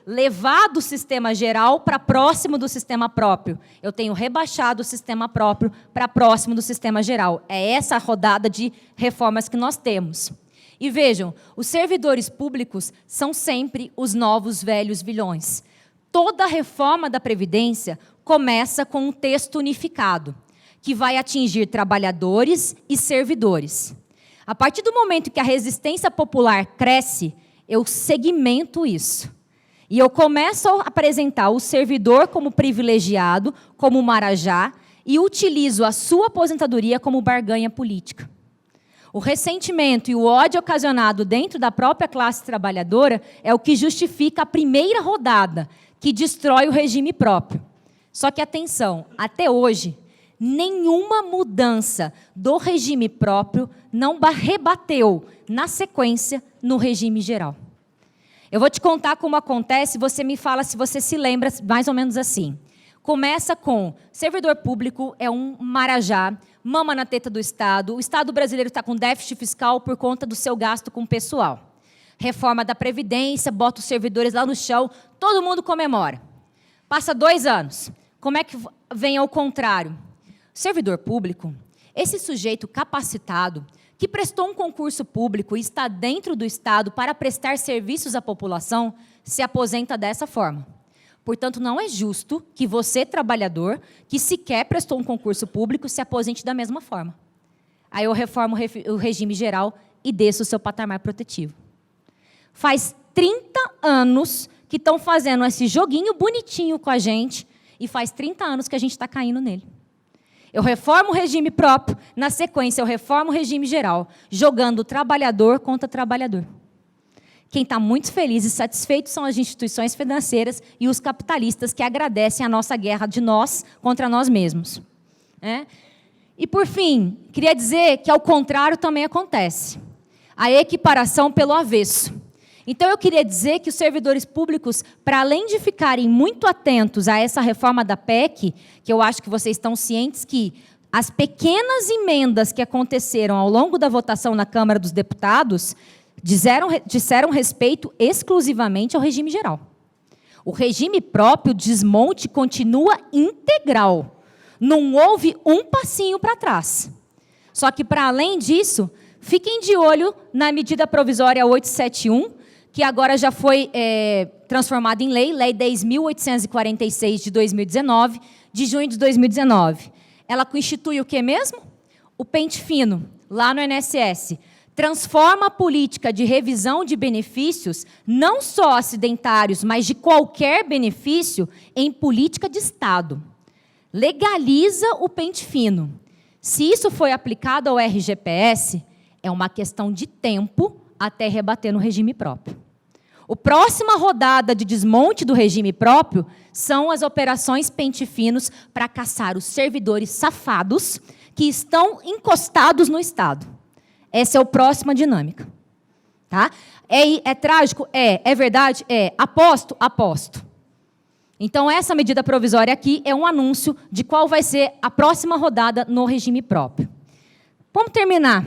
Speaker 1: levado o sistema geral para próximo do sistema próprio. Eu tenho rebaixado o sistema próprio para próximo do sistema geral. É essa a rodada de reformas que nós temos. E vejam, os servidores públicos são sempre os novos velhos vilões. Toda reforma da Previdência começa com um texto unificado, que vai atingir trabalhadores e servidores. A partir do momento que a resistência popular cresce, eu segmento isso. E eu começo a apresentar o servidor como privilegiado, como marajá, e utilizo a sua aposentadoria como barganha política. O ressentimento e o ódio ocasionado dentro da própria classe trabalhadora é o que justifica a primeira rodada, que destrói o regime próprio. Só que, atenção, até hoje, nenhuma mudança do regime próprio não rebateu, na sequência, no regime geral. Eu vou te contar como acontece, você me fala se você se lembra, mais ou menos assim. Começa com, servidor público é um marajá, mama na teta do Estado, o Estado brasileiro está com déficit fiscal por conta do seu gasto com o pessoal. Reforma da Previdência, bota os servidores lá no chão, todo mundo comemora. Passa 2 anos. Como é que vem ao contrário? Servidor público, esse sujeito capacitado, que prestou um concurso público e está dentro do Estado para prestar serviços à população, se aposenta dessa forma. Portanto, não é justo que você, trabalhador, que sequer prestou um concurso público, se aposente da mesma forma. Aí eu reformo o regime geral e desço o seu patamar protetivo. Faz 30 anos que estão fazendo esse joguinho bonitinho com a gente e faz 30 anos que a gente está caindo nele. Eu reformo o regime próprio, na sequência eu reformo o regime geral, jogando trabalhador contra trabalhador. Quem está muito feliz e satisfeito são as instituições financeiras e os capitalistas que agradecem a nossa guerra de nós contra nós mesmos. E, por fim, queria dizer que, ao contrário, também acontece. A equiparação pelo avesso. Então, eu queria dizer que os servidores públicos, para além de ficarem muito atentos a essa reforma da PEC, que eu acho que vocês estão cientes que as pequenas emendas que aconteceram ao longo da votação na Câmara dos Deputados disseram respeito exclusivamente ao regime geral. O regime próprio, o desmonte, continua integral. Não houve um passinho para trás. Só que, para além disso, fiquem de olho na medida provisória 871, que agora já foi transformada em lei, Lei 10.846 de 2019, de junho de 2019. Ela constitui o que mesmo? O pente fino, lá no INSS. Transforma a política de revisão de benefícios, não só acidentários, mas de qualquer benefício, em política de Estado. Legaliza o pente fino. Se isso foi aplicado ao RGPS, é uma questão de tempo até rebater no regime próprio. A próxima rodada de desmonte do regime próprio são as operações pente finos para caçar os servidores safados que estão encostados no Estado. Essa é a próxima dinâmica. Tá? É trágico? É verdade? Aposto? Aposto. Então, essa medida provisória aqui é um anúncio de qual vai ser a próxima rodada no regime próprio. Vamos terminar.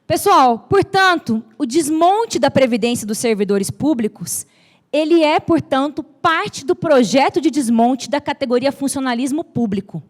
Speaker 1: Pessoal, portanto, o desmonte da Previdência dos servidores públicos, ele é, portanto, parte do projeto de desmonte da categoria funcionalismo público.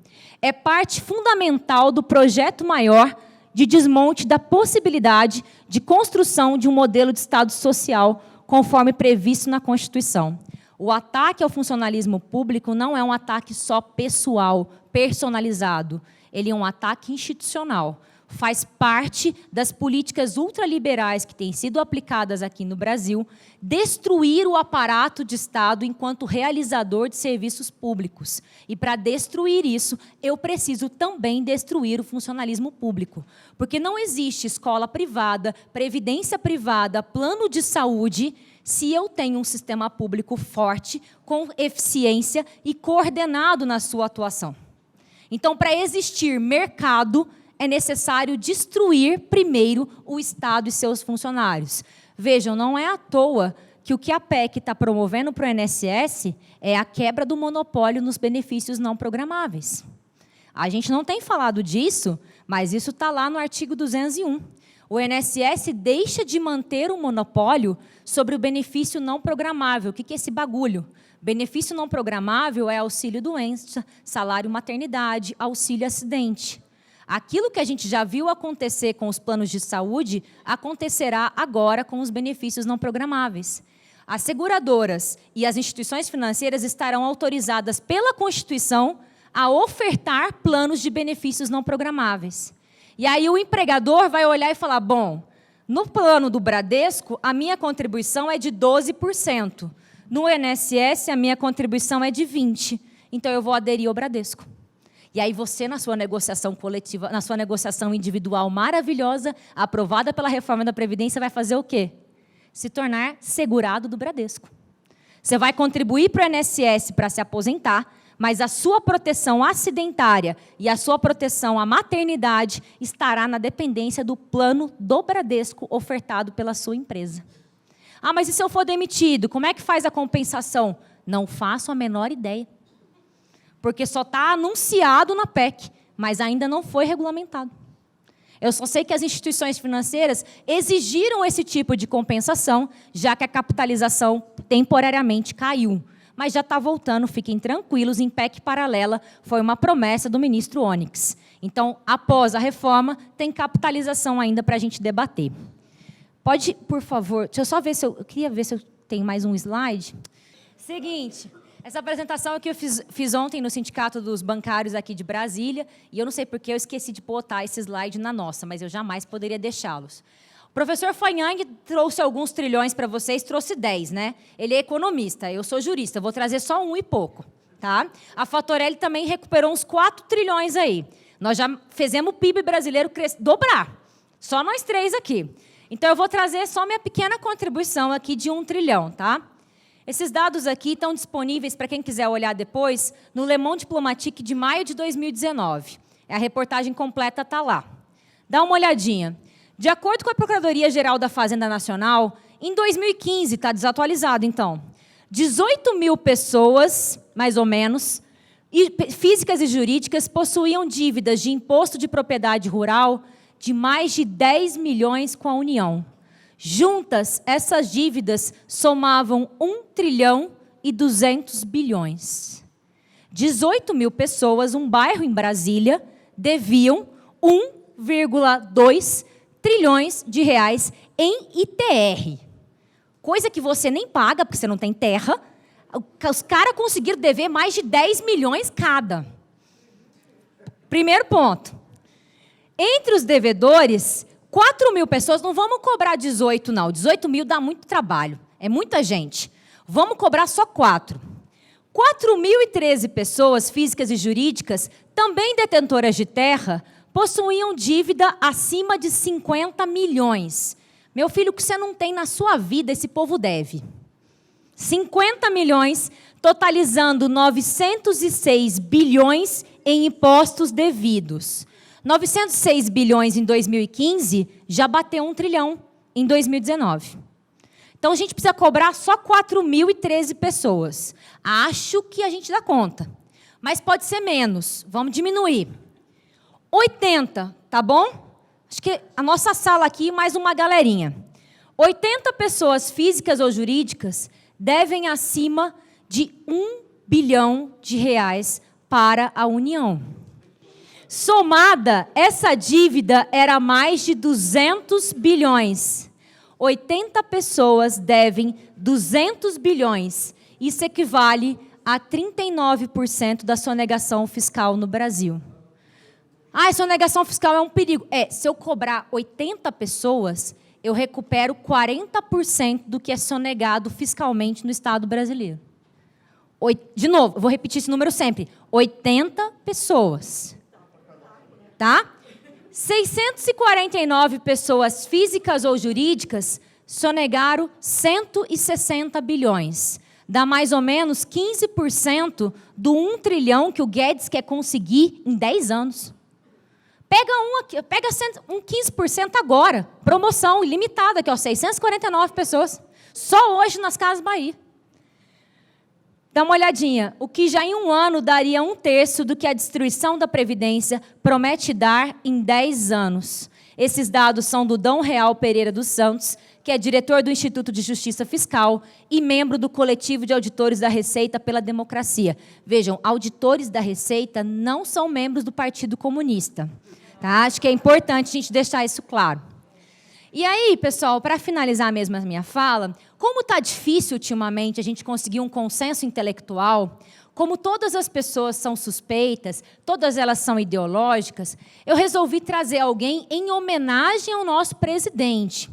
Speaker 1: É parte fundamental do projeto maior de desmonte da possibilidade de construção de um modelo de Estado social conforme previsto na Constituição. O ataque ao funcionalismo público não é um ataque só pessoal, personalizado. Ele é um ataque institucional. Faz parte das políticas ultraliberais que têm sido aplicadas aqui no Brasil, destruir o aparato de Estado enquanto realizador de serviços públicos. E, para destruir isso, eu preciso também destruir o funcionalismo público. Porque não existe escola privada, previdência privada, plano de saúde, se eu tenho um sistema público forte, com eficiência e coordenado na sua atuação. Então, para existir mercado, é necessário destruir primeiro o Estado e seus funcionários. Vejam, não é à toa que o que a PEC está promovendo para o INSS é a quebra do monopólio nos benefícios não programáveis. A gente não tem falado disso, mas isso está lá no artigo 201. O INSS deixa de manter o monopólio sobre o benefício não programável. O que é esse bagulho? Benefício não programável é auxílio-doença, salário-maternidade, auxílio-acidente. Aquilo que a gente já viu acontecer com os planos de saúde, acontecerá agora com os benefícios não programáveis. As seguradoras e as instituições financeiras estarão autorizadas pela Constituição a ofertar planos de benefícios não programáveis. E aí o empregador vai olhar e falar, bom, no plano do Bradesco, a minha contribuição é de 12%. No INSS, a minha contribuição é de 20%. Então, eu vou aderir ao Bradesco. E aí você, na sua negociação coletiva, na sua negociação individual maravilhosa, aprovada pela reforma da Previdência, vai fazer o quê? Se tornar segurado do Bradesco. Você vai contribuir para o INSS para se aposentar, mas a sua proteção acidentária e a sua proteção à maternidade estará na dependência do plano do Bradesco ofertado pela sua empresa. Ah, mas e se eu for demitido? Como é que faz a compensação? Não faço a menor ideia. Porque só está anunciado na PEC, mas ainda não foi regulamentado. Eu só sei que as instituições financeiras exigiram esse tipo de compensação, já que a capitalização temporariamente caiu. Mas já está voltando, fiquem tranquilos, em PEC paralela, foi uma promessa do ministro Onyx. Então, após a reforma, tem capitalização ainda para a gente debater. Pode, por favor, deixa eu só ver se eu queria ver se eu tenho mais um slide. Seguinte... Essa apresentação aqui eu fiz ontem no Sindicato dos Bancários aqui de Brasília, e eu não sei porque eu esqueci de botar esse slide na nossa, mas eu jamais poderia deixá-los. O professor Fanhang trouxe alguns trilhões para vocês, trouxe 10, né? Ele é economista, eu sou jurista, eu vou trazer só 1 e pouco. Tá? A Fatorelli também recuperou uns 4 trilhões aí. Nós já fizemos o PIB brasileiro dobrar, só nós 3 aqui. Então, eu vou trazer só minha pequena contribuição aqui de 1 trilhão, tá? Esses dados aqui estão disponíveis para quem quiser olhar depois no Le Monde Diplomatique de maio de 2019. A reportagem completa está lá. Dá uma olhadinha. De acordo com a Procuradoria-Geral da Fazenda Nacional, em 2015, está desatualizado, então, 18 mil pessoas, mais ou menos, físicas e jurídicas, possuíam dívidas de imposto de propriedade rural de mais de 10 milhões com a União. Juntas, essas dívidas somavam 1 trilhão e 200 bilhões. 18 mil pessoas, um bairro em Brasília, deviam 1,2 trilhões de reais em ITR. Coisa que você nem paga, porque você não tem terra. Os caras conseguiram dever mais de 10 milhões cada. Primeiro ponto. Entre os devedores, 4 mil pessoas, não vamos cobrar 18, não. 18 mil dá muito trabalho, é muita gente. Vamos cobrar só 4. 4.013 pessoas físicas e jurídicas, também detentoras de terra, possuíam dívida acima de 50 milhões. Meu filho, o que você não tem na sua vida, esse povo deve. 50 milhões, totalizando 906 bilhões em impostos devidos. 906 bilhões em 2015, já bateu 1 trilhão em 2019. Então, a gente precisa cobrar só 4.013 pessoas. Acho que a gente dá conta. Mas pode ser menos. Vamos diminuir. 80, tá bom? Acho que a nossa sala aqui, mais uma galerinha. 80 pessoas físicas ou jurídicas devem acima de 1 bilhão de reais para a União. Somada, essa dívida era mais de 200 bilhões. 80 pessoas devem 200 bilhões. Isso equivale a 39% da sonegação fiscal no Brasil. Ah, a sonegação fiscal é um perigo. Se eu cobrar 80 pessoas, eu recupero 40% do que é sonegado fiscalmente no Estado brasileiro. De novo, eu vou repetir esse número sempre. 80 pessoas. Tá? 649 pessoas físicas ou jurídicas sonegaram 160 bilhões. Dá mais ou menos 15% do 1 trilhão que o Guedes quer conseguir em 10 anos. Pega um 15% agora. Promoção ilimitada, aqui, ó, 649 pessoas. Só hoje nas Casas Bahia. Dá uma olhadinha. O que já em um ano daria 1/3 do que a destruição da Previdência promete dar em 10 anos. Esses dados são do Dom Real Pereira dos Santos, que é diretor do Instituto de Justiça Fiscal e membro do Coletivo de Auditores da Receita pela Democracia. Vejam, auditores da Receita não são membros do Partido Comunista. Tá? Acho que é importante a gente deixar isso claro. E aí, pessoal, para finalizar mesmo a minha fala, como está difícil ultimamente a gente conseguir um consenso intelectual, como todas as pessoas são suspeitas, todas elas são ideológicas, eu resolvi trazer alguém em homenagem ao nosso presidente,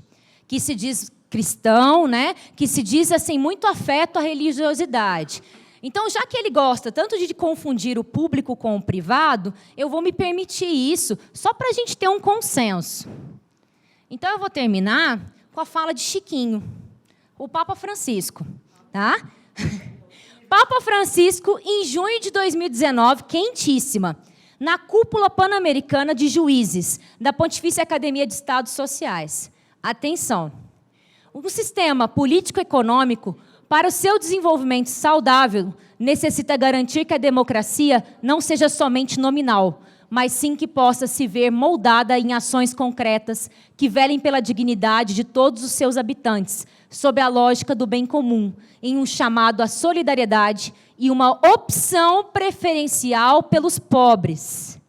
Speaker 1: que se diz cristão, né? Que se diz assim, muito afeto à religiosidade. Então, já que ele gosta tanto de confundir o público com o privado, eu vou me permitir isso, só para a gente ter um consenso. Então, eu vou terminar com a fala de Chiquinho, o Papa Francisco. Tá? Papa Francisco, em junho de 2019, quentíssima, na cúpula pan-americana de juízes da Pontifícia Academia de Estados Sociais. Atenção! O sistema político-econômico, para o seu desenvolvimento saudável, necessita garantir que a democracia não seja somente nominal, mas sim que possa se ver moldada em ações concretas que velem pela dignidade de todos os seus habitantes, sob a lógica do bem comum, em um chamado à solidariedade e uma opção preferencial pelos pobres.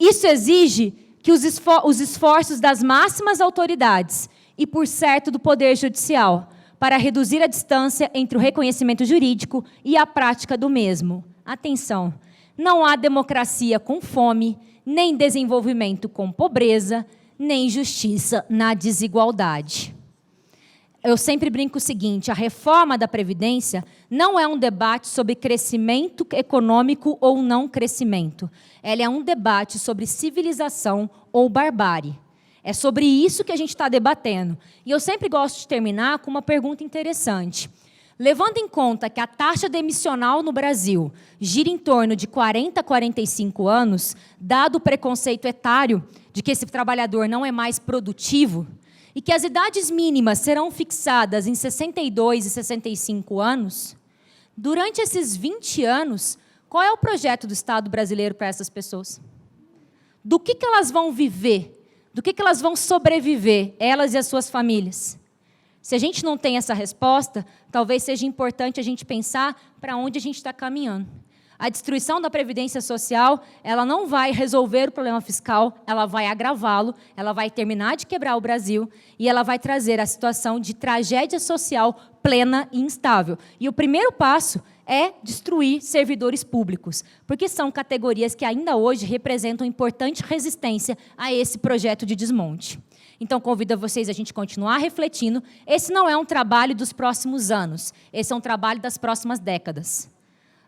Speaker 1: Isso exige que os esforços das máximas autoridades e, por certo, do Poder Judicial, para reduzir a distância entre o reconhecimento jurídico e a prática do mesmo. Atenção! Não há democracia com fome, nem desenvolvimento com pobreza, nem justiça na desigualdade. Eu sempre brinco o seguinte, a reforma da Previdência não é um debate sobre crescimento econômico ou não crescimento. Ela é um debate sobre civilização ou barbárie. É sobre isso que a gente está debatendo. E eu sempre gosto de terminar com uma pergunta interessante. Levando em conta que a taxa demissional no Brasil gira em torno de 40 a 45 anos, dado o preconceito etário de que esse trabalhador não é mais produtivo, e que as idades mínimas serão fixadas em 62 e 65 anos, durante esses 20 anos, qual é o projeto do Estado brasileiro para essas pessoas? Do que elas vão viver? Do que elas vão sobreviver, elas e as suas famílias? Se a gente não tem essa resposta, talvez seja importante a gente pensar para onde a gente está caminhando. A destruição da Previdência Social, ela não vai resolver o problema fiscal, ela vai agravá-lo, ela vai terminar de quebrar o Brasil e ela vai trazer a situação de tragédia social plena e instável. E o primeiro passo é destruir servidores públicos, porque são categorias que ainda hoje representam importante resistência a esse projeto de desmonte. Então, convido a vocês a gente continuar refletindo. Esse não é um trabalho dos próximos anos, esse é um trabalho das próximas décadas.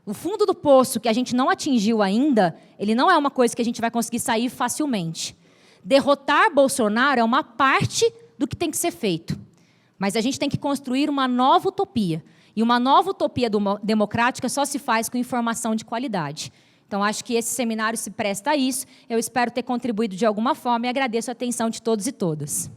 Speaker 1: O fundo do poço que a gente não atingiu ainda, ele não é uma coisa que a gente vai conseguir sair facilmente. Derrotar Bolsonaro é uma parte do que tem que ser feito. Mas a gente tem que construir uma nova utopia. E uma nova utopia democrática só se faz com informação de qualidade. Então, acho que esse seminário se presta a isso. Eu espero ter contribuído de alguma forma e agradeço a atenção de todos e todas.